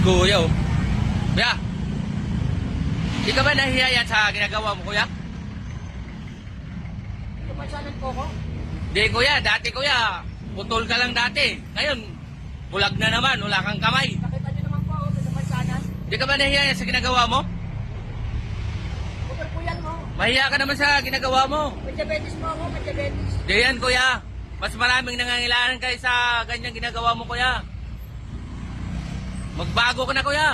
Kuya, oh. Kuya, di ka ba nahiya yan sa ginagawa mo, kuya? Kumasalan po ko. Di, kuya. Dati, kuya, putol ka lang dati. Ngayon, bulag na naman. Wala kang kamay. Nakita niyo naman po ako sa kumasalan. Di ka ba nahiya yan sa ginagawa mo? Putol po yan mo. Mahiya ka naman sa ginagawa mo. May diabetes po ako, may diabetes. Di yan, kuya. Mas maraming nangangailangan kayo sa ganyang ginagawa mo, kuya. Magbago ka na, kuya.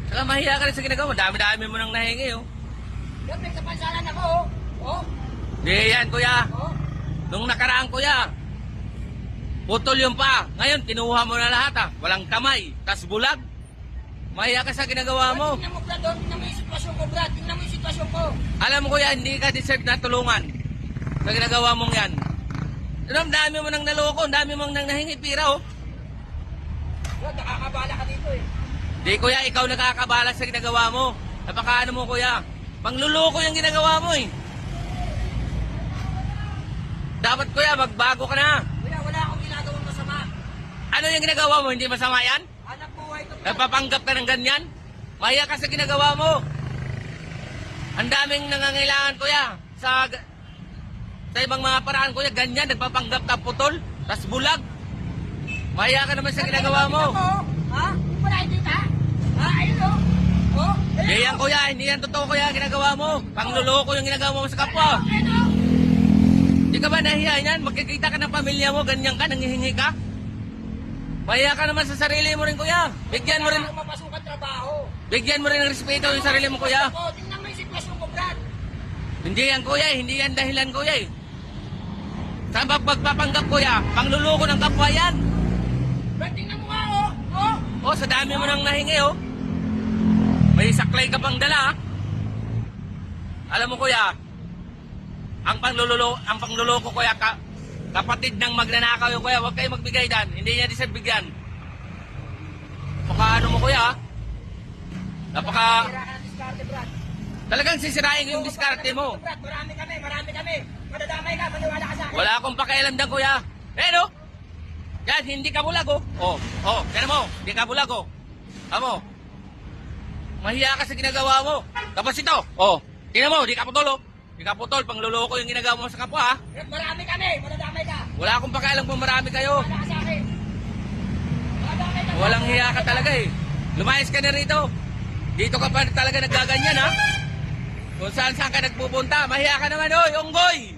Saka mahiya ka rin sa ginagawa mo. Dami-dami mo nang nahingi, oh. Yan, may kapansalan ako, oh. Oh, Di yan, kuya. oh. Nung nakaraan, kuya, putol yung pa. Ngayon, kinuha mo na lahat, ah. Walang kamay. Tas bulag. Mahiya ka sa ginagawa mo. Tingnan mo, Brad, oh. Tingnan mo yung sitwasyon ko, Brad. Tingnan mo yung sitwasyon ko. Alam mo, kuya, hindi ka deserve na tulungan sa ginagawa mong yan. Ang dami mo nang naloko. Ang dami mong nang nahingi pira, oh. Brad, nakakabala ka dito, eh. Di, kuya, ikaw nakakabala sa ginagawa mo. Napakaano mo, kuya. Pangluloko yung ginagawa mo, eh. Dapat, kuya, magbago ka na. Kuya, wala akong ginagawang masama. Ano yung ginagawa mo? Hindi masama yan? Anak buhay to, Brad. Napapanggap ka ng ganyan? Mahiya ka sa ginagawa mo. Ang daming nangangailangan, kuya. Sa ibang mga paraan, kuya, ganyan. Nagpapanggap ka putol. Tas bulag. Mahiya ka naman sa ginagawa mo. Ha? Hindi mo nakikita? Ha? Ayun, oh. Oh, ayun, Di yan, kuya. Hindi yan totoo, kuya, ginagawa mo. Pangluloko yung ginagawa mo sa kapwa. ayun, oh. Di ka ba nahiya yan? Magkikita ka ng pamilya mo, ganyan ka, nangihingi ka? Mahiya ka naman sa sarili mo rin, kuya. Bigyan mo rin, Wala akong mapasukan trabaho. bigyan mo rin ng respeto yung sarili mo, kuya. Oh, tingnan mo yung sitwasyon ko, Brad. Hindi yan, kuya. Hindi yan dahilan, kuya. Sa pagpapanggap, kuya, pangluloko ng kapwa yan. Brad, tingnan mo nga, oh. Oh. O, sa dami mo nang nahingi, oh. May saklay ka pang dala, ah. Alam mo, kuya, ang pangluloko, kuya, kapatid ng magnanakaw yung kuya, huwag kayo magbigay dan. Hindi niya deserve bigyan. Ano mo, kuya, ah. Napaka... Tira ka ng diskarte, Brad. Talagang sisirain yung diskarte mo. Brad, marami kami. Madadamay ka, maniwala ka sa akin. Wala akong pakialam dyan, kuya. No? Yan, hindi ka bulag, oh. Tignan mo, hindi ka bulag, oh. Amo. Mahiya ka sa ginagawa mo. Tapos ito, tignan mo, di ka putol, oh. Di ka putol, pangluloko yung ginagawa mo sa kapwa, ha. Brad, marami kami, madadamay ka. Wala akong pakialam kung marami kayo. Maniwala ka sa akin. Madadamay ka. Walang hiya ka talaga, eh. Lumayas ka na rito. Dito ka pa talaga nagaganyan, ha. Kung saan ka nagpupunta, mahiya ka naman, oh, unggoy.